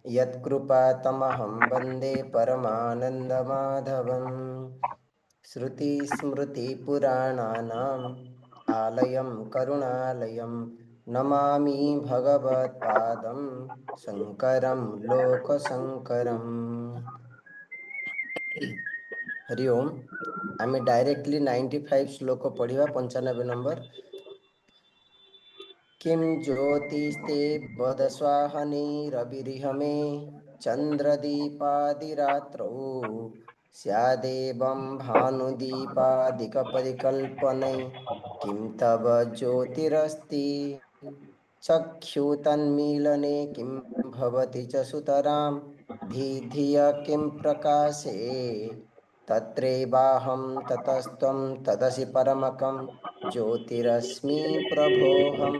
यत्कृपातमहं वन्दे परमानन्दमाधवम् श्रुतिस्मृतिपुराणानाम् आलयं करुणालयं नमामि भगवत्पादं शङ्करं लोकशङ्करम्। हरि ओम। आमे डायरेक्टली 95 श्लोक पढ़िवा 95 नंबर। किं ज्योतिस्ते वदस्वाहनिरविर्हमे चन्द्रदीपादिरात्रौ स्यादेवं भानुदीपादिकपरिकल्पनै किं तव ज्योतिरस्ति चक्षुतन्मीलने किं भवति च सुतरां धिया किं प्रकाशे तत्रैवाहं ततस्त्वं तदसि परमकं ज्योतिरश्मि प्रभोहम।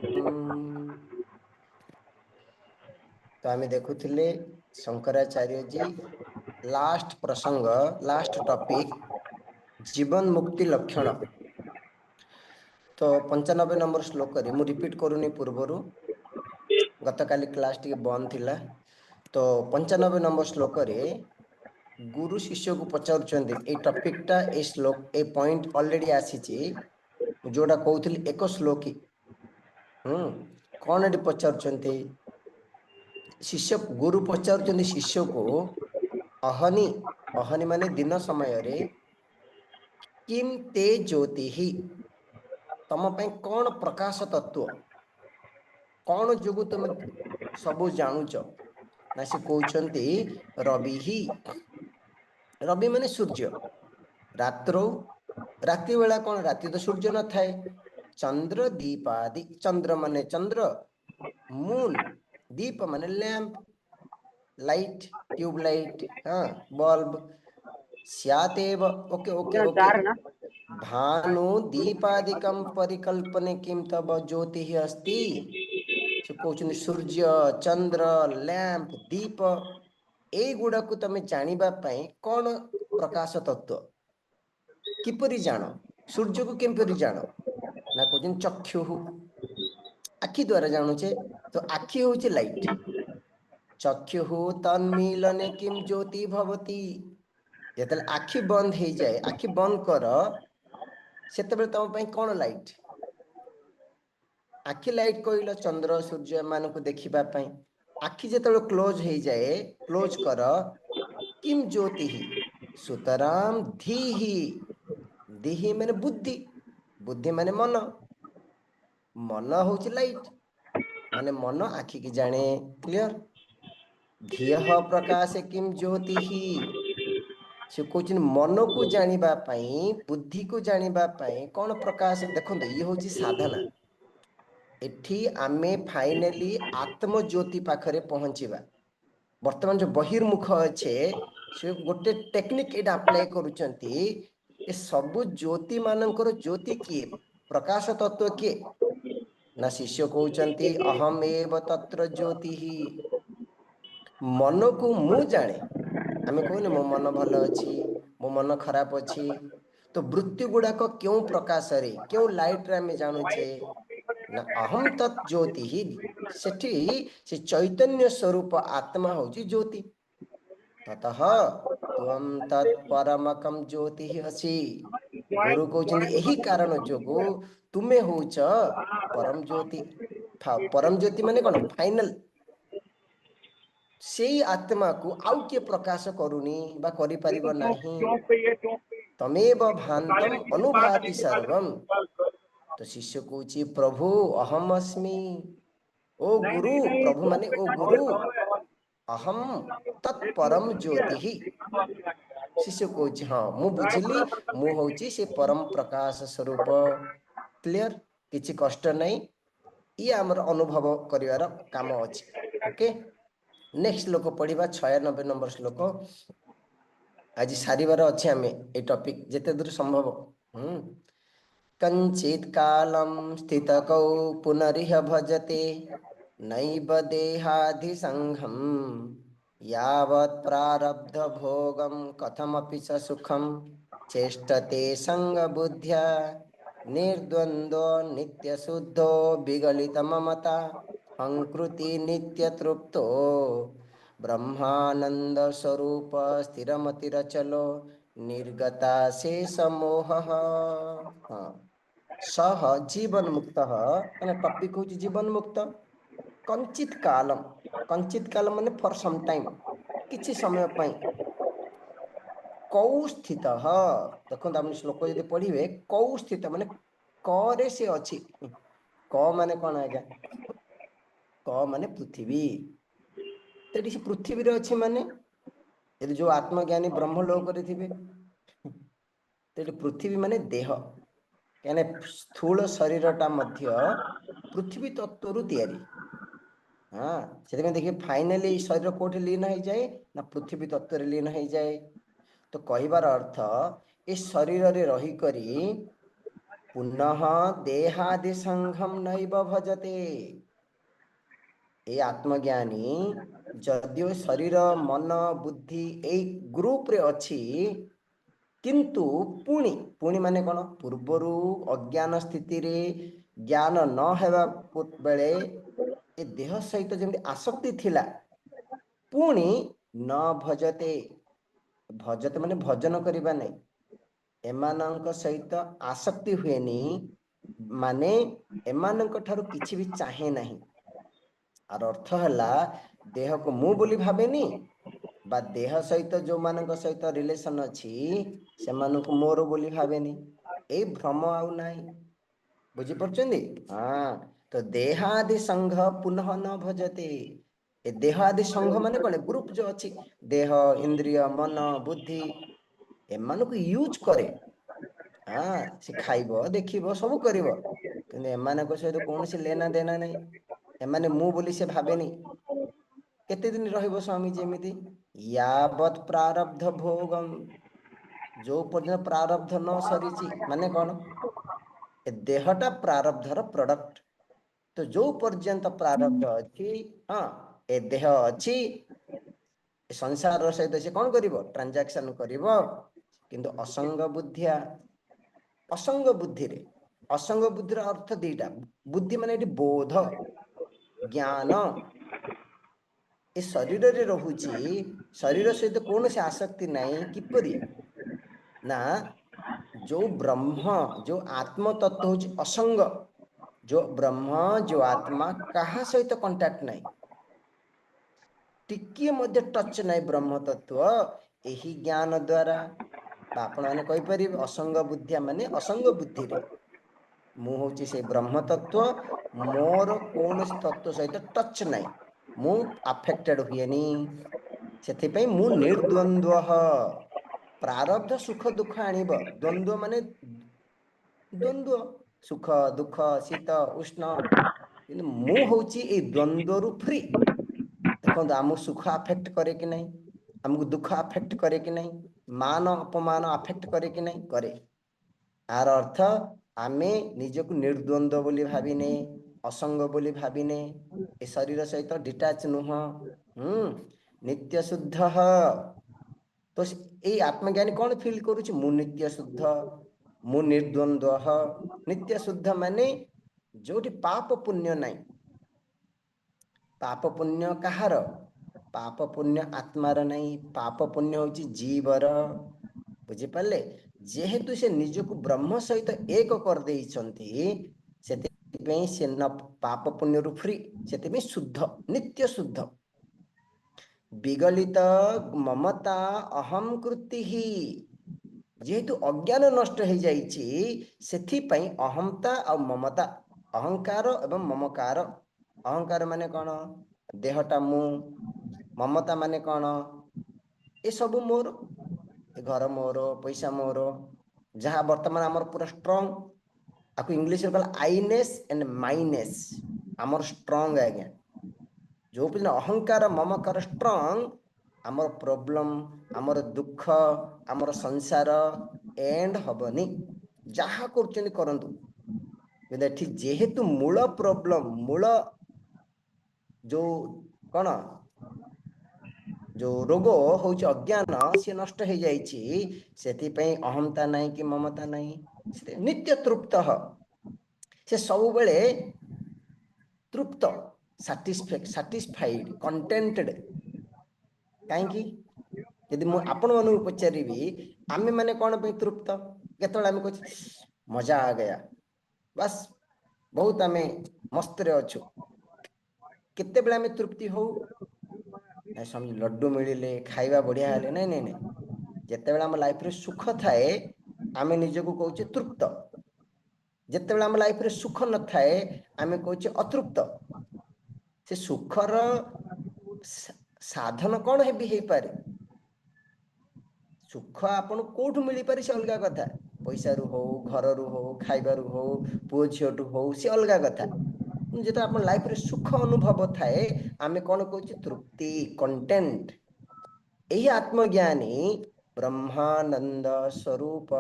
तो आम देखुले शंकराचार्य जी लास्ट प्रसंग लास्ट टॉपिक जीवन मुक्ति लक्षण। तो 95 नंबर श्लोक रे मु रिपीट करूनी पूर्वर गतकाली क्लास टी बंद थिला। तो 95 नंबर श्लोक रे गुरु शिष्य को पचारुचंदी ए टॉपिक टा ए श्लोक ए पॉइंट ऑलरेडी आसीची जोड़ा कहउथली एक श्लोकी कौन एटी पचारुचंती शिष्य गुरु पचारुचंदी शिष्य को अहनि अहनि माने दिन समय रे किम ते ज्योति ही तम पे कौन प्रकाश तत्व कौन जोगु तुम सबु जानुच ना से कहउचंती रवि ही रवि माने सूर्य रात्रो रात्रि बेला कौन राति तो सूर्य न थाए चंद्र दीपादि चंद्र माने चंद्र मून दीप माने लैंप लाइट ट्यूबलाइट हाँ बल्ब स्यातेव ओके ओके ओके भानु दीपादिकं परिकल्पने किं तब ज्योति अस्ति से कहउचंदी सूर्य चंद्र लैंप दीप ए गुड़ा को तमे जानिबा पई कौन प्रकाश तत्व किपरि जानो सूर्य को किपरि जानो ना कहउचंदी चक्षु आखि द्वारा जानुचे तो आखि होउचे लाइट चक्षु तन्मीलने किम ज्योति भवति जेतले आखि बंद हो जाए आखि बंद कर सेतबे तम पई कोन लाइट आखि लाइट कहल चंद्र सूर्य मान को देखिबा पई आखि जेतले क्लोज हो जाए क्लोज कर किम ज्योति सुतराम धीहि धीहि माने बुद्धि बुद्धि माने मन मन होउची लाइट माने मन आखि की जाने क्लियर धियः प्रकाश किम ज्योति से कहते मन को जानिबा पई बुद्धि को जानिबा पई कौन प्रकाश देखो ये हूँ साधना एठी आमे फाइनली आत्म ज्योति पाखरे पहुंचीबा वर्तमान जो बहिर्मुख अच्छे से गोटे टेक्निक एटा अप्लाई करूचंती ए सब ज्योति मानकर ज्योति किए प्रकाश तत्व किए ना शिष्य कहउचंती अहम एव तत्र ज्योति मन को मु जाने आमे कहने मो मन भल अच्छी मो मन खराब अच्छी तो वृत्ति गुड़ाक क्यों प्रकाश रे क्यों लाइट रे आमे जानुचे ना अहम तत् ज्योति ही सेठी से चैतन्य स्वरूप आत्मा होची ज्योति ततः त्वं तत्परमकं ज्योति ही हसी गुरु कहउचंदी एही कारण जोगु तुमे होउच परम ज्योति परम ज्योति माने कोन फाइनल से आत्मा को आउ के प्रकाश करूनी बा करि परिबो नाही तमेव भान्तम अनुभाति सर्वम तो शिष्य कहउची प्रभु अहम अस्मि ओ गुरु प्रभु माने ओ गुरु अहम तत्परम ज्योति ही शिष्य कहउची हाँ मु बुझिली मु होउची से परम प्रकाश स्वरूप क्लियर किछि कष्ट नहीं ये हमर अनुभव करिवार काम अछि ओके नेक्स्ट श्लोक पढ़िबा 96 नंबर श्लोक आज सारिबार अछि हमें ए टॉपिक जेते दूर संभव कंचित कालम स्थितकौ पुनरिह भजते नैव देहाधि संघम यावत् प्रारब्ध भोगम कथमपि स सुखम चेष्टते संग बुद्ध्या निर्द्वंद्व नित्य शुद्धो विगलित ममता अंकृति नित्य तृप्तो ब्रह्मानंद स्वरूप स्थिरमतिरचलो निर्गता शेष मोह। हाँ, सह जीवन मुक्त माने टॉपिक हूँ जीवन मुक्त कंचित काल माने फॉर सम टाइम किछि समय पाई कौ स्थित देखो आप श्लोक यदि पढ़िए कौ स्थित माने क से अच्छी क माने कौन आज्ञा क माने पृथ्वी तेटी से पृथ्वी रे अच्छी माने यदि जो आत्मज्ञानी ब्रह्मलोक रे थिबे तेटी पृथ्वी माने देह यानी स्थूल शरीरटा मध्य पृथ्वी तत्व तैयारी। हाँ से देखिए फाइनाली शरीर कोठी लीन हो जाए ना पृथ्वी तत्व रे लीन हो जाए। तो कहबार अर्थ ए शरीर रे रही करी पुनः देहादि संघम नैव भजते। ए आत्मज्ञानी जदियो शरीर मन बुद्धि ए ग्रुप रे अच्छी किंतु पुणी पुणी माने कौन पूर्वर अज्ञान स्थिति रे ज्ञान न हेबा बेले ए देह सहित जमी आसक्ति थिला पुणी न भजते भजते माने भजन करिबा नहीं एमानंक सहित आसक्ति हुएनी माने एमानंक ठारू किछि भी चाहे नहीं। आर अर्थ हला देह को मु बोली भावेनी बा देह सहित जो मानक सहित रिलेशन अछि से मानक मोर बोली भावेनी ए भ्रम आउ नाही बुझी पड़छन्दी। हाँ तो देहादि संघ पुनः न भजते ए देह आदि संघ माने कोन ग्रुप जो अछि देह इंद्रिय मन बुद्धि एमानक यूज करे। हाँ से खाइबो देखिबो सब करिवो किंतु एमानक सहित कोनोसी लेना देना नहीं एमाने मु बोली से भावेनी केते दिन रहिबो स्वामी जेमिति यावत प्रारब्ध भोगम जो पर्यंत प्रारब्ध न सरीची माने कौन ए देहटा प्रारब्धर प्रोडक्ट तो जो पर्यंत प्रारब्ध अच्छी हाँ ए देह अच्छी संसार सहित से कौन करिवो ट्रांजैक्शन करिवो किंतु असंग बुद्धि रे असंग बुद्धिर अर्थ दीटा बुद्धि माने एटी बोध ज्ञान ए शरीर रे रहुची शरीर सहित कौन से आसक्ति नहीं किपरि ना जो ब्रह्म जो आत्म तत्व हूँ असंग जो ब्रह्म जो आत्मा कहा सहित कांटेक्ट नहीं टिकिए मध्य टच नहीं ब्रह्म तत्व यही ज्ञान द्वारा आपण मैंने कहीपर असंग बुद्धिया माने असंग बुद्धि रे मु हूँ से ब्रह्म तत्व मोर कौन तत्व सहित टच नहीं मु अफेक्टेड हुएनी से मु निर्द्वंद्व प्रारब्ध सुख दुख आणिब द्वंद्व माने द्वंद्व सुख दुख शीत उष्ण किंतु मु हूँ ए द्वंद्व रु फ्री देखो आमको सुख अफेक्ट करे कि नहीं आमको दुख अफेक्ट करे कि नहीं मान अपमान अफेक्ट करे कि नहीं करे आर अर्थ आमे निजको निर्द्वंद्व बोली भाविने असंग बोली भाविने ए शरीर सहित डिटाच नुह नित्य शुद्ध तो ये आत्मज्ञानी कौन फील करुच मु नित्य शुद्ध मु निर्द्वंद्व नित्य शुद्ध माने जोटी पाप पुण्य नहीं पाप पुण्य कहार पाप पुण्य आत्मार नहीं पाप पुण्य हूँ जीवर बुझिपारे जेहेतु से निजको ब्रह्म सहित एक कर से न पाप पुण्य रु फ्री से शुद्ध नित्य शुद्ध विगलित ममता अहम कृति ही जेहेतु अज्ञान नष्ट हो जाई अहमता और ममता अहंकार एवं ममकार अहंकार माने कौन देहटा मु ममता माने कौन ये सब मोर घर मोर पैसा मोर जहाँ वर्तमान आमर पूरा स्ट्रंग आपको इंग्लिश कहला आईनेस एंड माइनेस आमर स्ट्रंग आज्ञा जो पर्यटन अहंकार ममकार स्ट्रंग आमर प्रॉब्लम आमर दुख आमर संसार एंड हबनी जहाँ करंतु जेहेतु मूल प्रॉब्लम मूल जो कौन जो रोग हूँ अज्ञान सी नष्ट हो जाती अहमता नहीं कि ममता नहीं नित्य तृप्त से सब बेले तृप्त साटिस्फाइड कंटेंटेड कहीं यदि मु आपण मानू पचारि आमे माने कौन पे तृप्त केतବେଳେ आमे कह मजा आ गया बस बहुत आमे मस्त रे अच्छु केते बेला आमे तृप्ति हो ना समझ लड्डू मिलिले खाइबा बढ़िया हेले नहीं नहीं नहीं जेते बेला हम लाइफ रे सुख थाए आमे निजको कहूचे तृप्त जेते बेला हम लाइफ रे सुख न थाए आमे कहूचे अतृप्त से सुखर साधन कौन हे पारे सुख आपन कोठु मिली पारे से अलगा कथा पैसा रु हो घर रु हो खाइबा रु हो पुओ झियोटु हो से अलगा कथा जेते आपन लाइफ रे सुख अनुभव थाए आमे कौन कहूचे तृप्ति कंटेंट यही आत्मज्ञानी ब्रह्मानंद स्वरूप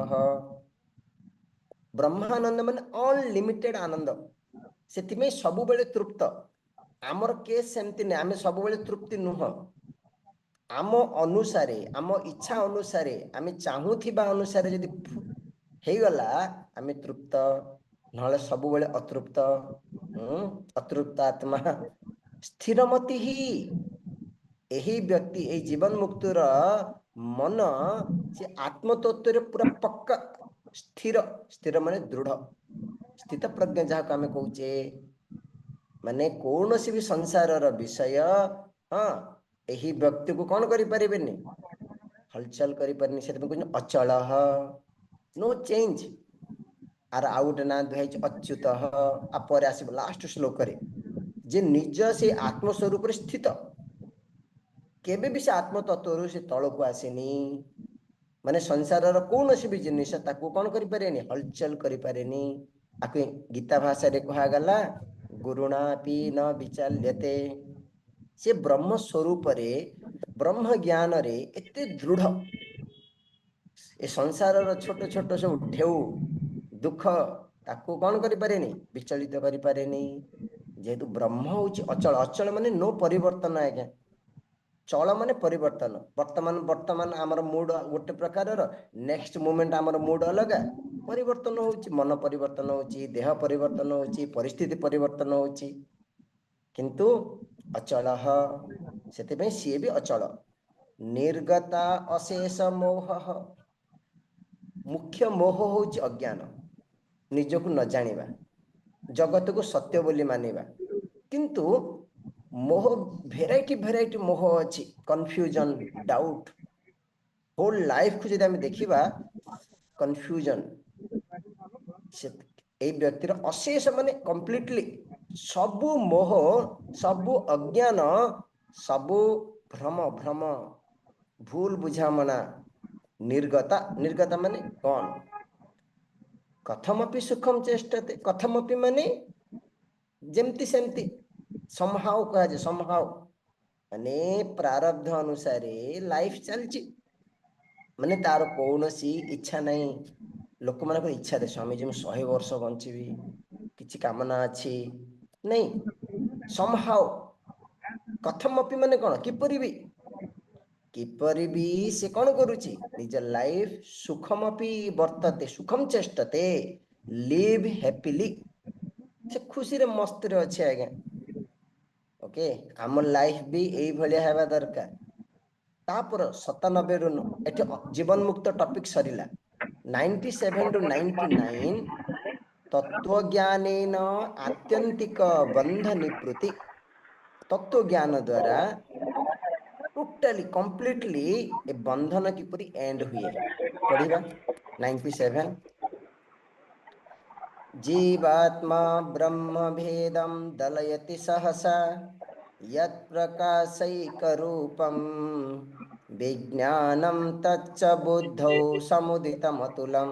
ब्रह्मानंद माने अनलिमिटेड आनंद से सब बेले तृप्त आमर केस सेमती नहीं आमे सब बेले तृप्ति नुह आम अनुसारे आम इच्छा अनुसारे आमे चाहूथिबा अनुसारे यदि हे गला आमे तृप्त नहले सब बेले अतृप्त अतृप्त आत्मा स्थिरमति ही यही व्यक्ति ए जीवन मुक्तिर मन से आत्मतत्व पूरा पक्का स्थिर स्थिर माने दृढ़ स्थित प्रज्ञ जहाँ को आमे कहूचे माने कौन सी भी संसार विषय हाँ यही व्यक्ति को कौन करि परिबेनी हलचल करि परनी से अचल नो चेंज आर आउट ना दुहाई अच्युत आपर आस लास्ट श्लोक जे निज से आत्मस्वरूप स्थित केबे भी से आत्मतत्व से तल को आसेनी माने संसार कौन सी भी जिनिस ताको कौन करि पारेनी हलचल करि पारेनी आके गीता भाषा रे कहा गला गुरुणापि न विचाल्यते से ब्रह्म स्वरूप रे ब्रह्म ज्ञान रे एते दृढ़ ए संसार छोट छोट सब ढेउ दुख ताको कौन करि पारेनी विचलित करि पारेनी जेहेतु ब्रह्म होची अचल अचल माने नो परिवर्तन आज्ञा चल माने परिवर्तन वर्तमान वर्तमान आमर मूड गोटे प्रकार नेक्स्ट मोमेंट आमर मूड अलग परिवर्तन होची मन परिवर्तन होची देह परिवर्तन होची परिस्थिति परिवर्तन होची किंतु अचल से सी भी अचल निर्गता अशेष मोह मुख्य मोह होची अज्ञान निजको न जानिबा जगत को सत्य बोली मानिबा किंतु मोह भेराइटी मोह अच्छी कन्फ्यूजन डाउट होल लाइफ को जब देखा कन्फ्यूजन से व्यक्तिर अशेष माने कंप्लीटली सबु मोह सबु अज्ञान सबु भ्रम भ्रम भूल बुझामणा निर्गता निर्गता माने कौन कथमपि सुखम चेष्टते कथमपि माने जेमती सेमती समहाउ कहा जे समहाउ माने प्रारब्ध अनुसार लाइफ चलची माने तार कौन सी इच्छा नहीं लोक मान इच्छा दे स्वामी जी 100 वर्ष बंचीबी किछि कामना अछि नहीं समहाउ कथमपि माने कौन किपरि भी से कौन करुची निज लाइफ सुखमपि वर्तते सुखम चेष्टते लिव हैप्पीली से खुशी रे मस्त रे अच्छे आज्ञा ओके आम लाइफ भी यही भाया हेबा दरकार तापर 97 रु एठी जीवन मुक्त टॉपिक सरिला 97 टू 99 तत्व ज्ञानेन आत्यंतिक बंध निवृत्ति तत्व ज्ञान द्वारा टोटली कंप्लीटली ए बंधन किपरि एंड हुए पढ़िबा 97 जीवात्मा ब्रह्म भेदम दलयति सहसा यत्प्रकाशैकरूपं विज्ञानं तच्च बुद्धौ समुदितमतुलं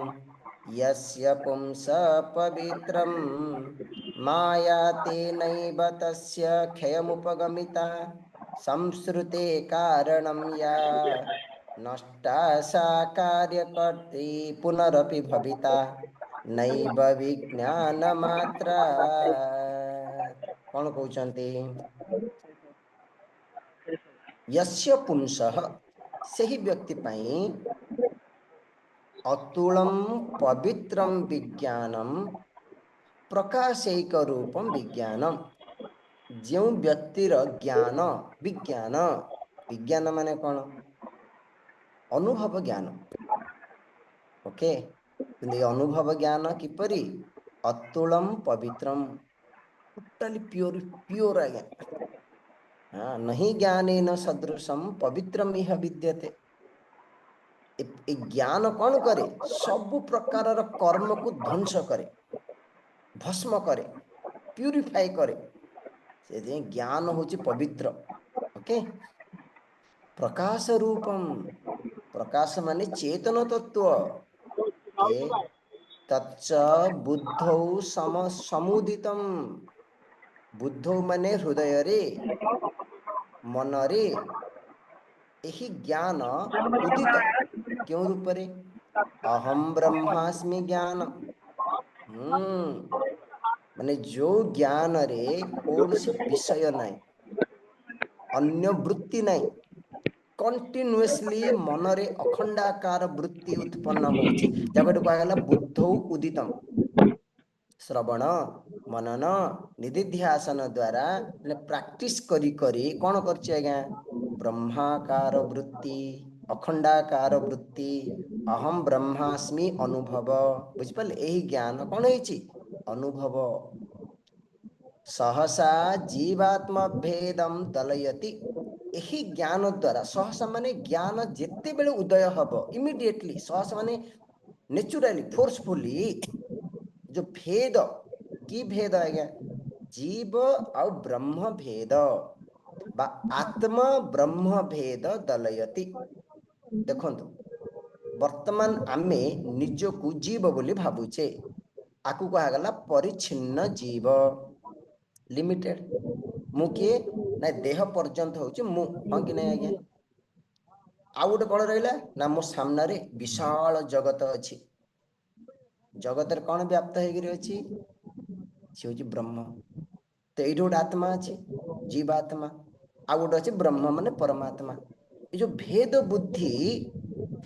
यस्य पुंसः पवित्रं माया तेनैव तस्य क्षयमुपगमिता संश्रुते कारणं या नष्टा सा कार्यकर्त्री पुनरपि भविता नैव विज्ञान मात्रा कौन कहते यस्य पुंसः सही व्यक्ति पाई अतुलम पवित्रम विज्ञानम प्रकाशैक रूपम विज्ञानम जो व्यक्तिर ज्ञान विज्ञान विज्ञान माने कौन अनुभव ज्ञान ओके किंतु ये अनुभव ज्ञान किपरि अतुलम पवित्रम टोटली प्योर प्योर आज्ञा हाँ नहीं ज्ञानेन सदृशम पवित्रम इह विद्यते ए ज्ञान कौन करे सब प्रकार कर्म को ध्वंस करे भस्म करे प्यूरिफाई करे से ज्ञान होची पवित्र ओके प्रकाश रूपम प्रकाश माने चेतन तत्व के तच्च बुद्धौ समुदितम बुद्धौ माने हृदय रे मन रे यही ज्ञान उदित क्यों रूप रे अहम ब्रह्मास्मि ज्ञान माने जो ज्ञान रे कौन सी विषय नहीं अन्य वृत्ति नहीं कंटिन्यूअसली मन रे अखंडाकार वृत्ति उत्पन्न होची जगट कहला बुद्धौ उदितम श्रवण मनन निधिध्यासन द्वारा प्रैक्टिस करी करी कौन करछि आज्ञा ब्रह्माकार वृत्ति अखंडाकार वृत्ति अहम ब्रह्मास्मि अनुभव बुझिपाले एही ज्ञान कौन होईची अनुभव सहसा जीवात्म भेदम दलयति यही ज्ञान द्वारा सहसा माने ज्ञान जेते बेले उदय हब इमिडिएटली सहसा माने नेचुरली फोर्सफुली जो भेद की भेद आज्ञा जीव आ ब्रह्म भेद बा आत्मा ब्रह्म भेद दलयति देखंतु वर्तमान आमे निजको जीव बोली भाबुचे आकु कहा गला परिच्छिन्न जीव लिमिटेड मु किए ना देह पर्यंत होची मु हाँ कि नहीं आज्ञा आउ गोटे कौन रहा ना मो सामने रे विशाल जगत अच्छी जगत कौन व्याप्त होगी सी हूँ ब्रह्म तो ये गोटे आत्मा अच्छी जीवात्मा आउ गोटे अच्छे ब्रह्म माने परमात्मा ये जो भेद बुद्धि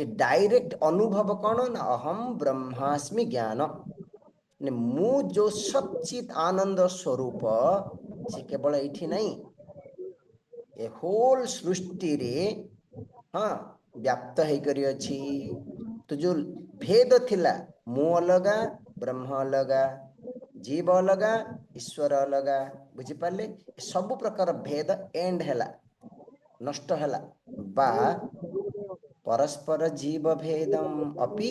डायरेक्ट अनुभव कौन ना अहम ब्रह्मास्मि ज्ञान मु जो सच्चित आनंद स्वरूप से केवल ये नहीं ए होल सृष्टि रे हाँ व्याप्त होकर अच्छी तो जो भेद थिला मु अलगा ब्रह्म अलगा जीव अलगा ईश्वर अलगा बुझिपारे सब प्रकार भेद एंड हैला नष्ट हैला बा परस्पर जीव भेदम अपि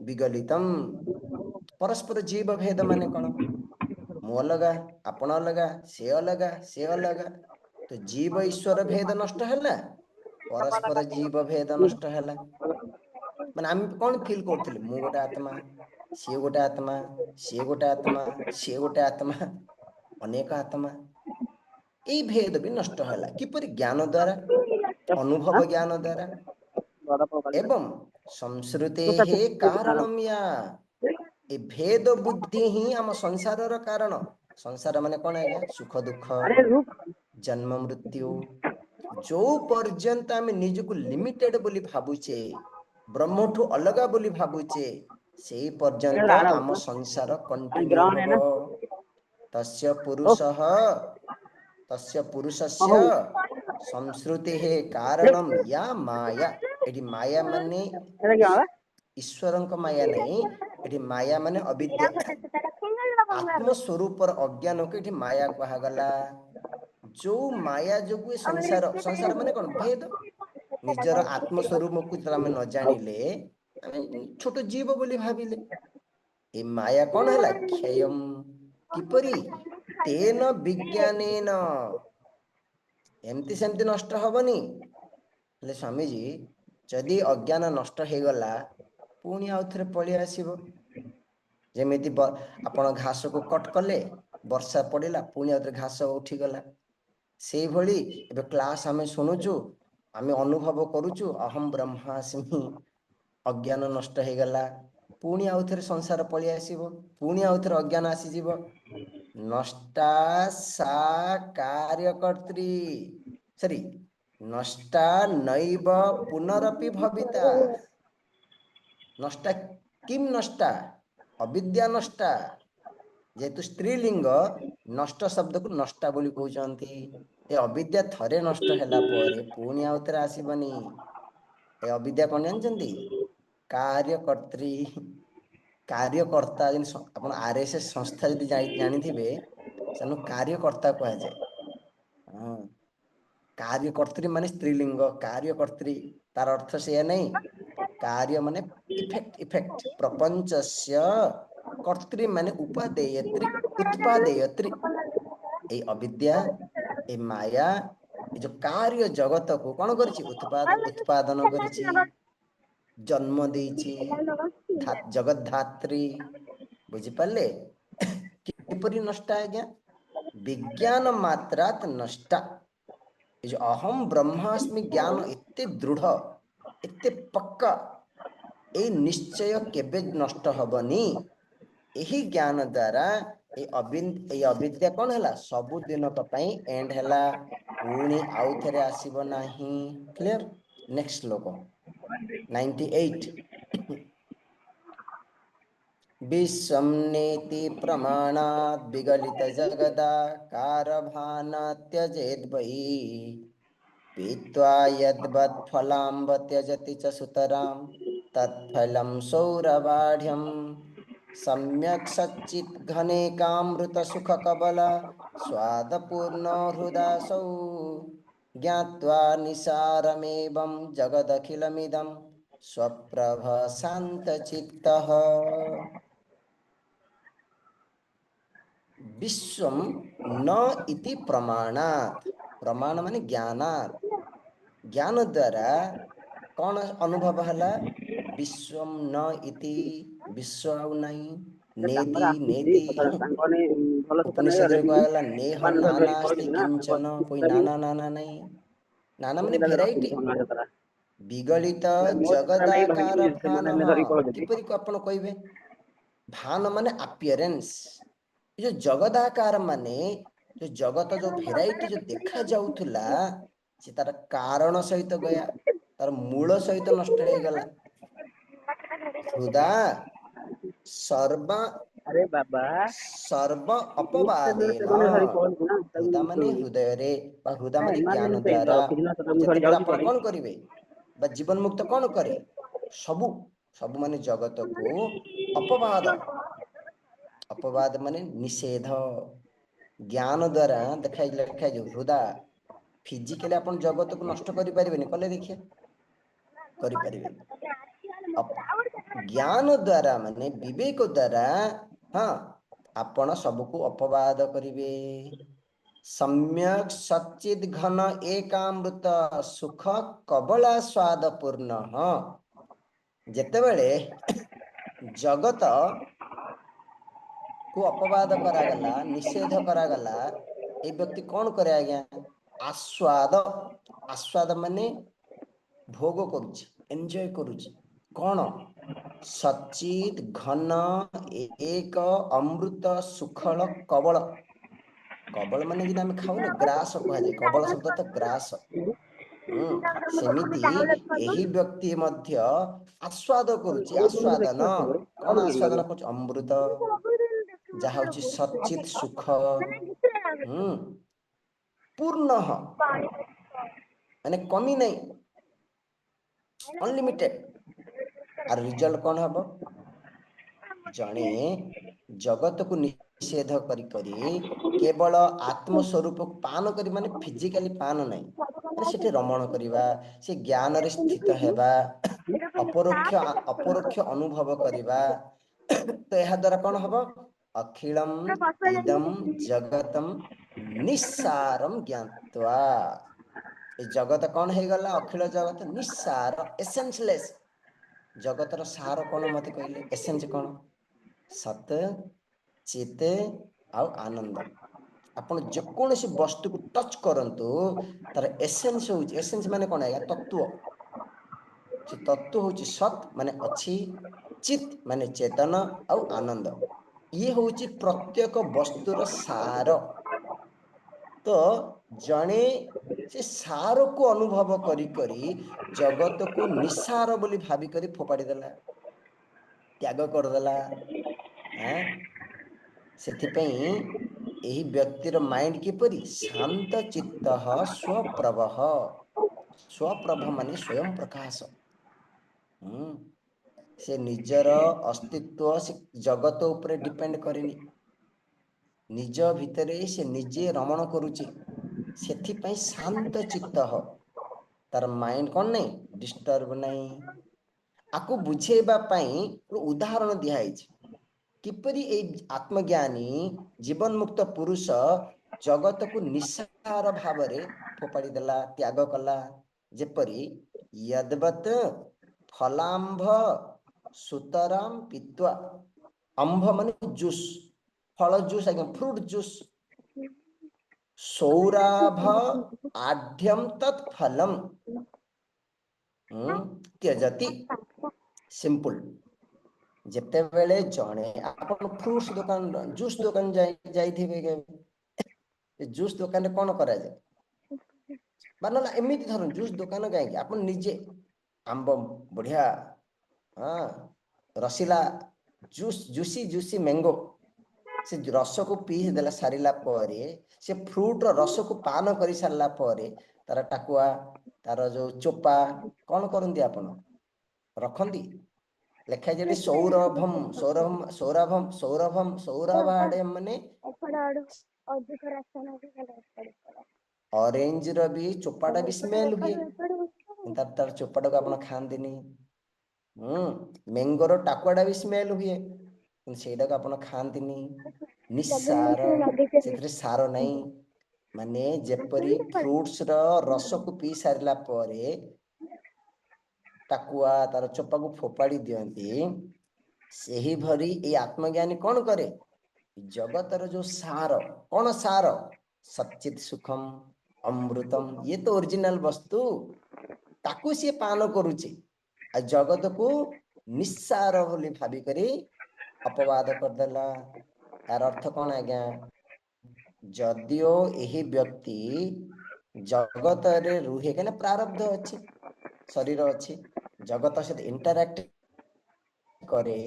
विगलितम परस्पर जीव भेद माने कौन मु अलगा आपण अलगा से अलगा से अलगा तो जीव ईश्वर भेद नष्ट हैला परस्पर जीव भेद नष्ट हैला माने आम कौन फील करथिले मु गोटे आत्मा सी गोटे आत्मा सी गोटे आत्मा सी गोटे आत्मा अनेक आत्मा यही भेद भी नष्ट हैला किपरि ज्ञान द्वारा अनुभव ज्ञान द्वारा एवं संस्कृते हे कारणम या ए भेद बुद्धि ही आम संसार रो कारण संसार माने कौन आज्ञा सुख दुख जन्म मृत्यु जो पर्यंत आम निजको लिमिटेड बोली भाबुचे ब्रह्मठु अलगा बोली भाबुचे से पर्यंत आम संसार कंटिन्यू हब तस्य पुरुषः तस्य पुरुषस्य संस्कृति हे कारणम या माया एटी माया माने ईश्वरंक माया नहीं एटी माया माने अविद्या आत्मस्वरूप अज्ञान को एटी माया कहा गला जो माया जो संसार संसार माने कौन भेद निजर आत्मस्वरूप को आम न जानिले छोट जीव बोली भाविले ए माया कौन है क्षयम किपरि तेन विज्ञानेन एमती सेमती नष्ट हबनी हेले स्वामीजी जदि अज्ञान नष्ट हो गला पुणी आउ थे पलि आसीबो जेमिति आपण घास को कट कले वर्षा पड़िला पुणी आउ थे घास उठी गला से भली एबे क्लास आमे सुनुचु आमे अनुभव करूचु अहम ब्रह्मास्मि अज्ञान नष्ट हो गला पुणी आउ थे संसार पलि आसीबो पुणी आउ थे अज्ञान आसीजिबो नष्टा सा कार्यकर्त्री सरी नष्टा नैव पुनरपि भविता नष्टा किम नष्टा अविद्या नष्टा जेतु स्त्रीलिंग नष्ट शब्द को नष्टा बोली कहउचंती ए अविद्या थरे नष्ट हैला परे पुणी आउतरे आसीबनी ए अविद्या कोन जानचंती कार्यकर्त्री कार्यकर्ता जिन अपन आरएसएस संस्था यदि जानिथिबे सनु कार्यकर्ता कहा जाए हां कार्यकर्त्री माने स्त्रीलिंग कार्यकर्त्री तार अर्थ से नहीं कार्य माने इफेक्ट इफेक्ट प्रपंचस्य कर्त्री माने उपादेयत्री उत्पादेयत्री ए अविद्या ए माया ए जो कार्य जगत को कौन करिछि उत्पादन करिछि जन्म देछि जगत धात्री बुझी पाले किपरि नष्ट आज्ञा विज्ञान मात्रात नष्ट ये जो अहम ब्रह्मास्मि ज्ञान एते दृढ़ एते पक्का ए निश्चय केबे नष्ट हबनी यही ज्ञान द्वारा ए अविद्या कौन है सबु दिन एंड है पुणी आउ थे आसब ना क्लियर नेक्स्ट श्लोक 98 विश्वम्नेति प्रमाणात् विगलित जगदाकार भान त्यजेद् वै पीत्वा यद्वत् फलाम्ब त्यजति च सुतरां तत्फलं सौरबाढ्यं सम्यक् सच्चित् घनेकामृत सुख कबल स्वादपूर्ण हृदासौ ज्ञात्वा निसारमेवं जगदखिलमिदं स्वप्रभ शान्तचित्तः विश्वम न इति प्रमाणात् प्रमाण माने ज्ञानात् ज्ञान द्वारा कौन अनुभव हला विश्वम न इति विश्व नहीं नेति नेति उपनिषद रे कहला नेह नाना अस्ति किंचन कोई नाना नाना नहीं नाना माने भेराइटी विगलित जगदाकार भान किपरि को आपण कहबे भान माने अपीयरेंस जो जगदाकार माने जो जगत जो भेराइटी जो देखा जाउथुला से तार कारण सहित गया तार मूल सहित नष्ट हो गला हृदा सर्व अरे बाबा सर्व अपवादेन हृदा माने हृदय रे बा हृदा माने ज्ञान द्वारा जति बेला आपण कोन करिवे बा जीवन मुक्त कोन करे सबु सबु माने जगत को अपवाद अपवाद माने निषेध ज्ञान द्वारा देखा जो हृदा फिजिकली अपन जगत को नष्ट करि परिबेनी कले देखिए करि परिबेनी ज्ञान द्वारा माने विवेक द्वारा हाँ आपण सबको अपवाद करिवे सम्यक सच्चिद घन एकामृत सुख कबला स्वाद पूर्ण जेते बेले जगत को अपवाद करागला निषेध करागला ए व्यक्ति कौन करे आज्ञा आस्वाद आस्वाद माने भोग करुछि एंजॉय करुछि कौन सच्चित घन एक अमृत सुखल कबल कबल माने जिन हम खाऊने ग्रास कह जाए कबल शब्द तो ग्रास सेमिति एही व्यक्ति मध्य आस्वाद करुछि आस्वादन कौन आस्वादन करुछि अमृत जहा होछि सच्चित सुख पूर्ण माने कमी नहीं अनलिमिटेड आर रिजल्ट कौन हबो जने जगत को निषेध करी करी केवल आत्म स्वरूप पान करी माने फिजिकली पान नहीं माने सेठी रमण करिवा से ज्ञान रे स्थित हेबा अपरोक्ष अपरोक्ष अनुभव करिवा तो यह द्वारा कौन हबो अखिलम इदम जगतम निस्सारम ज्ञात्वा ए जगत कौन है गला अखिल जगत निस्सार एसेंसलेस जगतर सार कौन मत कहले एसेंस कौन सत चित आउ आनंद आपण जेकोसी वस्तु को टच करंतु तार एसेंस होची एसेंस माने कौन है तत्व से तत्व होची सत माने अच्छी चित माने चेतन आउ आनंद ये होची प्रत्येक वस्तुर सार तो जने से सार को अनुभव करी करी जगत को निसार बोली भावी करी फोपाड़ी देला त्याग कर देला ସେଥିପାଇଁ ଏହି ବ୍ୟକ୍ତିର ମାଇଣ୍ଡ କିପରି ଶାନ୍ତ ଚିତ୍ତ ସ୍ୱପ୍ରଭ। ସ୍ୱପ୍ରଭ ମାନେ ସ୍ୱୟଂ ପ୍ରକାଶ। ସେ ନିଜର ଅସ୍ତିତ୍ୱ ସେ ଜଗତ ଉପରେ ଡିପେଣ୍ଡ କରେନି। ନିଜ ଭିତରେ ସେ ନିଜେ ରମଣ କରୁଛି। ସେଥିପାଇଁ ଶାନ୍ତ ଚିତ୍ତ। ତାର ମାଇଣ୍ଡ କ'ଣ ନାହିଁ, ଡିଷ୍ଟର୍ବ ନାହିଁ। ଆକୁ ବୁଝେଇବା ପାଇଁ ଗୋଟେ ଉଦାହରଣ ଦିଆହେଇଛି। କିପରି ଏଇ ଆତ୍ମଜ୍ଞାନୀ ଜୀବନ ମୁକ୍ତ ପୁରୁଷ ଜଗତକୁ ନିସ୍ସାର ଭାବରେ ଫୋପାଡ଼ି ଦେଲା, ତ୍ୟାଗ କଲା। ଯେପରି ୟଦବତ୍ ଫଲାମ୍ଭ ସୁତରାଂ ପିତ୍ୱା। ଆମ୍ଭ ମାନେ ଜୁସ୍, ଫଳ ଜୁସ୍, ଆଜ୍ଞା ଫ୍ରୁଟ ଜୁସ୍। ସୌରାଭ ଆଢ୍ୟಂ ତତ୍ ଫଲମ୍ ତ୍ୟଜତି। ସିମ୍ପଲ। ଯେତେବେଳେ ଜଣେ, ଆପଣ ଫ୍ରୁଟ୍ସ ଦୋକାନ, ଜୁସ୍ ଦୋକାନ ଯାଇଥିବେ କେବେ? ଜୁସ୍ ଦୋକାନରେ କ'ଣ କରାଯାଏ? ବା ନହେଲେ ଏମିତି ଧରନ୍ତୁ, ଜୁସ୍ ଦୋକାନ କାହିଁକି, ଆପଣ ନିଜେ ଆମ୍ବ ବଢିଆ, ରସିଲା ଜୁସି ମ୍ୟାଙ୍ଗୋ, ସେ ରସକୁ ପିଇ ଦେଲା ସାରିଲା ପରେ, ସେ ଫ୍ରୁଟର ରସକୁ ପାନ କରି ସାରିଲା ପରେ ତାର ଟାକୁଆ, ତାର ଯୋଉ ଚୋପା କ'ଣ କରନ୍ତି ଆପଣ? ରଖନ୍ତି। ଲେଖା ହେଇଛି ସୌରଭମ୍ ସୌରଭମ୍ ସୌରଭମ୍ ସୌରଭମ୍ ସୌରଭାଡ୍ୟମ୍ ମାନେ ଅରେଞ୍ଜର ବି ଚୋପାଟା ବି ସ୍ମେଲ ହୁଏ, ତାର ଚୋପାଟାକୁ ଆପଣ ଖାଆନ୍ତିନି। ମ୍ୟାଙ୍ଗୋର ଟାକୁଆଟା ବି ସ୍ମେଲ ହୁଏ, କିନ୍ତୁ ସେଇଟାକୁ ଆପଣ ଖାଆନ୍ତିନି। ନିସ୍ସାର, ସେଥିରେ ସାର ନାହିଁ। ମାନେ ଯେପରି ଫ୍ରୁଟ୍ସର ରସକୁ ପିଇ ସାରିଲା ପରେ ଟାକୁଆ, ତାର ଚୋପାକୁ ଫୋପାଡ଼ି ଦିଅନ୍ତି, ସେହିଭଳି ଏଇ ଆତ୍ମଜ୍ଞାନୀ କ'ଣ କରେ? ଜଗତର ଯୋଉ ସାର, କ'ଣ ସାର? ସଚିତ୍ ସୁଖମ୍ ଅମୃତମ୍, ଇଏ ତ ଅରିଜିନାଲ ବସ୍ତୁ, ତାକୁ ସିଏ ପାନ କରୁଛି। ଆଉ ଜଗତକୁ ନିସ୍ସାର ବୋଲି ଭାବିକରି ଅପବାଦ କରିଦେଲା। ତାର ଅର୍ଥ କ'ଣ ଆଜ୍ଞା? ଯଦିଓ ଏହି ବ୍ୟକ୍ତି ଜଗତରେ ରୁହେ, କାହିଁକିନା ପ୍ରାରବ୍ଧ ଅଛି, ଶରୀର ଅଛି, ଜଗତ ସହିତ ଇଣ୍ଟରାକ୍ଟ କରେ,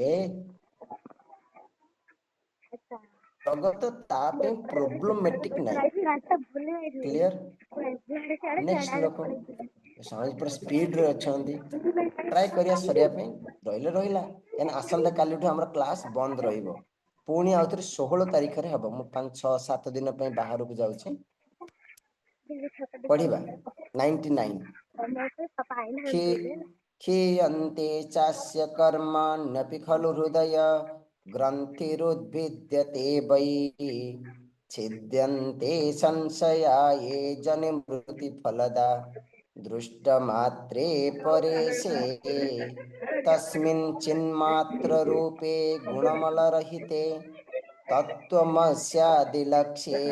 ଜଗତ ତା ପାଇଁ ପ୍ରୋବ୍ଲେମେଟିକ ନାହିଁ। କ୍ଲିୟର? ନେକ୍ସଟ ଲୋକ ପୁରା ସ୍ପିଡରେ ଅଛନ୍ତି, ଟ୍ରାଏ କରିବା ସରିବା ପାଇଁ। ରହିଲେ ରହିଲା, କାହିଁକିନା ଆସନ୍ତା କାଲିଠୁ ଆମର କ୍ଲାସ ବନ୍ଦ ରହିବ। ପୁଣି ଆଉଥରେ 16 ତାରିଖରେ ହବ। ମୁଁ 5, 6, 7 ଦିନ ପାଇଁ ବାହାରକୁ ଯାଉଛି। ପଢିବା 99। କ୍ଷୀୟନ୍ତେ ଚାସ୍ୟ କର୍ମାଣ୍ୟପି ଖଲୁ ହୃଦୟ ଗ୍ରନ୍ଥିରୁଦ୍ଭିଦ୍ୟତେ ବୈ ଛିଦ୍ୟନ୍ତେ ସଂଶୟା ये जनिमृति फलदा दृष्टमात्रे परेशे तस्मिन् चिन्मात्र रूपे गुणमलरहिते तत्त्वमस्यादिलक्ष्ये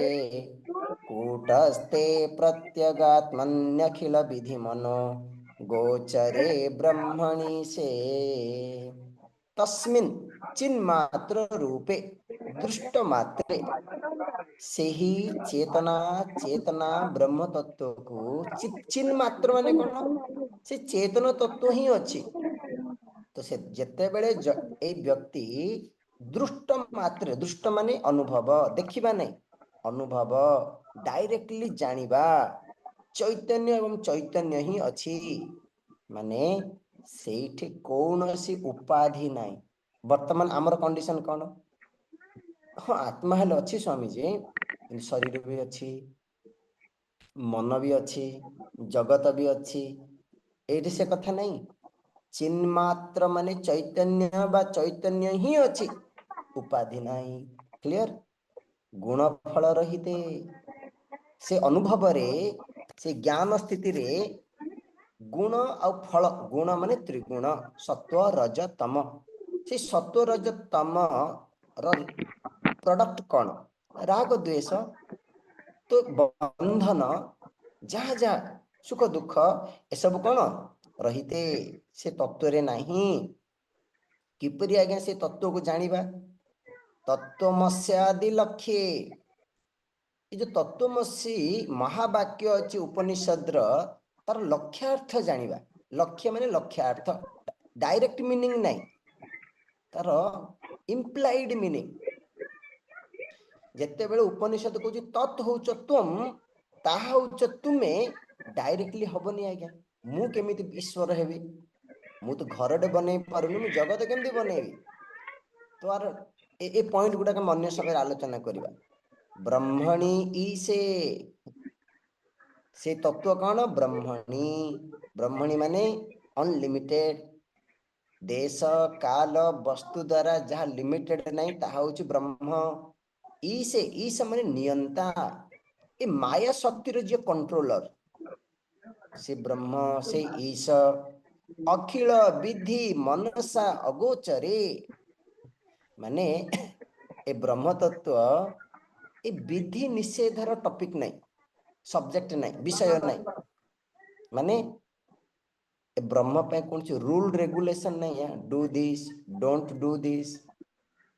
कूटस्थे प्रत्यगात्मन्यखिल विधिमनो गोचरे ब्रह्मणि से तस्मिन् चिन्मात्र रूपे दृष्ट मात्रे ସେହି ଚେତନା ବ୍ରହ୍ମ ତତ୍ତ୍ୱକୁ ଚିନ୍ ମାତ୍ର ମାନେ କ'ଣ? ସେ ଚେତନ ତତ୍ତ୍ୱ ହିଁ ଅଛି। ତ ସେ ଯେତେବେଳେ ଏଇ ବ୍ୟକ୍ତି ଦୃଷ୍ଟ ମାତ୍ରେ, ଦୃଷ୍ଟ ମାନେ ଅନୁଭବ, ଦେଖିବା ନାହିଁ, ଅନୁଭବ, ଡାଇରେକ୍ଟଲି ଜାଣିବା, ଚୈତନ୍ୟ ଏବଂ ଚୈତନ୍ୟ ହିଁ ଅଛି, ମାନେ ସେଇଠି କୌଣସି ଉପାଧି ନାହିଁ। ବର୍ତ୍ତମାନ ଆମର କଣ୍ଡିସନ କ'ଣ? ହଁ, ଆତ୍ମା ହେଲେ ଅଛି ସ୍ୱାମୀଜୀ, କିନ୍ତୁ ଶରୀର ବି ଅଛି, ମନ ବି ଅଛି, ଜଗତ ବି ଅଛି। ଏଇଠି ସେ କଥା ନାହିଁ। ଚିନ୍ମାତ୍ର ମାନେ ଚୈତନ୍ୟ ବା ଚୈତନ୍ୟ ହିଁ ଅଛି, ଉପାଧି ନାହିଁ। କ୍ଲିୟର? ଗୁଣ ଫଳ ରହିତେ, ସେ ଅନୁଭବରେ, ସେ ଜ୍ଞାନ ସ୍ଥିତିରେ ଗୁଣ ଆଉ ଫଳ, ଗୁଣ ମାନେ ତ୍ରିଗୁଣ, ସତ୍ୱ ରଜ ତମ। ସେ ସତ୍ୱ ରଜ ତମର ପ୍ରଡକ୍ଟ କ'ଣ? ରାଗ ଦ୍ୱେଷ। ତ ବନ୍ଧନ, ଯାହା ଯାହା ସୁଖ ଦୁଃଖ, ଏସବୁ କ'ଣ ରହିତେ ସେ ତତ୍ଵରେ ନାହିଁ। କିପରି ଆଜ୍ଞା ସେ ତତ୍ଵକୁ ଜାଣିବା? ତତ୍ତ୍ୱମସ୍ୟାଦି ଲକ୍ଷ୍ୟେ, ଏ ଯୋଉ ତତ୍ତ୍ୱମସୀ ମହାବାକ୍ୟ ଅଛି ଉପନିଷଦର, ତାର ଲକ୍ଷ୍ୟାର୍ଥ ଜାଣିବା। ଲକ୍ଷ୍ୟ ମାନେ ଲକ୍ଷ୍ୟାର୍ଥ, ଡାଇରେକ୍ଟ ମିନିଂ ନାହିଁ, ତାର ଇମ୍ପ୍ଲାଇଡ ମିନିଂ। ଯେତେବେଳେ ଉପନିଷଦ କହୁଛି ତତ୍ ହଉଛ ତ୍ୱମ୍, ତାହା ହଉଛ ତୁମେ, ଡାଇରେକ୍ଟଲି ହବନି ଆଜ୍ଞା। ମୁଁ କେମିତି ଈଶ୍ୱର ହେବି? ମୁଁ ତ ଘରଟେ ବନେଇ ପାରୁନି, ମୁଁ ଜଗତ କେମିତି ବନେଇବି? ତ ଆର ଏ ପଏଣ୍ଟ ଗୁଡାକ ମନ୍ୟ ସମୟରେ ଆଲୋଚନା କରିବା। ବ୍ରହ୍ମଣି ଈଶେ, ସେ ତତ୍ଵ କଣ? ବ୍ରହ୍ମଣି। ବ୍ରହ୍ମଣି ମାନେ ଅନଲିମିଟେଡ। ଦେଶ କାଳ ବସ୍ତୁ ଦ୍ୱାରା ଯାହା ଲିମିଟେଡ ନାହିଁ ତାହା ହଉଛି ବ୍ରହ୍ମ। ଈଶେ, ଈଶ ମାନେ ନିୟନ୍ତା, ଏ ମାୟା ଶକ୍ତିର ଯିଏ କଣ୍ଟ୍ରୋଲର ସେ ବ୍ରହ୍ମ, ସେ ଈଶ। ଅଖିଳ ବିଧି ମନସା ଅଗୋଚରେ, ମାନେ ଏ ବ୍ରହ୍ମ ତତ୍ଵ ଏ ବିଧି ନିଷେଧର ଟପିକ ନାହିଁ, ସବଜେକ୍ଟ ନାହିଁ, ବିଷୟ ନାହିଁ। ମାନେ ଏ ବ୍ରହ୍ମ ପାଇଁ କୌଣସି ରୁଲ ରେଗୁଲେସନ ନାହିଁ। ଡୁ ଦିସ୍, ଡୋଣ୍ଟ ଡୁ ଦିସ୍।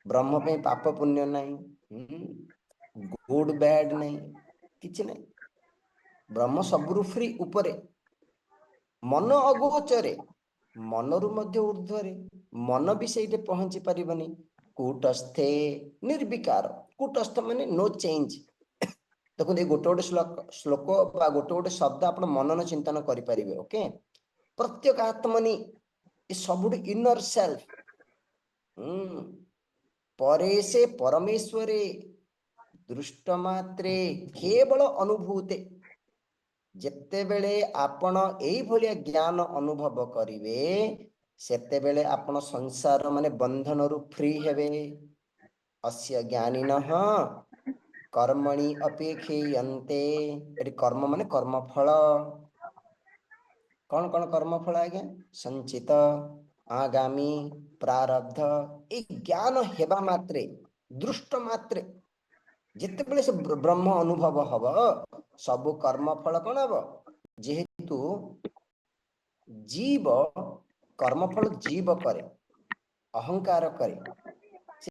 ବ୍ରହ୍ମ ପାଇଁ ପାପ ପୁଣ୍ୟ ନାହିଁ, ଗୁଡ ବ୍ୟାଡ ନାହିଁ, କିଛି ନାହିଁ। ବ୍ରହ୍ମ ସବୁରୁ ଫ୍ରି, ଉପରେ। ମନ ଅଗୋଚରେ, ମନରୁ ମଧ୍ୟ ଉର୍ଦ୍ଧ୍ୱରେ। ମନ ବି ସେଇଠି ପହଞ୍ଚି ପାରିବନି। କୂଟସ୍ଥେ ନିର୍ବିକାର, କୂଟସ୍ଥ ମାନେ ନୋ ଚେଞ୍ଜ। ଦେଖନ୍ତୁ ଏଇ ଗୋଟେ ଗୋଟେ ଶ୍ଲୋକ ବା ଗୋଟେ ଗୋଟେ ଶବ୍ଦ ଆପଣ ମନନ ଚିନ୍ତନ କରିପାରିବେ। ଓକେ, ପ୍ରତ୍ୟେକ ଆତ୍ମନି, ଏ ସବୁଠୁ ଇନର ସେଲ୍ଫ। ପରେ ସେ ପରମେଶ୍ୱରେ, ଦୃଷ୍ଟ ମାତ୍ରେ କେବଳ ଅନୁଭୂତେ। ଯେତେବେଳେ ଆପଣ ଏଇଭଳିଆ ଜ୍ଞାନ ଅନୁଭବ କରିବେ, ସେତେବେଳେ ଆପଣ ସଂସାର ମାନେ ବନ୍ଧନରୁ ଫ୍ରି ହେବେ। ଅସ୍ୟ ଜ୍ଞାନିନଃ କର୍ମଣି ଅପେକ୍ଷେୟନ୍ତେ। ଏଠି କର୍ମ ମାନେ କର୍ମଫଳ। କଣ କଣ କର୍ମଫଳ ଆଜ୍ଞା? ସଞ୍ଚିତ, ଆଗାମୀ, ପ୍ରାରବ୍ଧ। ଏଇ ଜ୍ଞାନ ହେବା ମାତ୍ରେ, ଦୃଷ୍ଟ ମାତ୍ରେ, ଯେତେବେଳେ ସେ ବ୍ରହ୍ମ ଅନୁଭବ ହବ, ସବୁ କର୍ମଫଳ କଣ ହବ? ଯେହେତୁ ଜୀବ, କର୍ମଫଳ ଜୀବ କରେ, ଅହଙ୍କାର କରେ।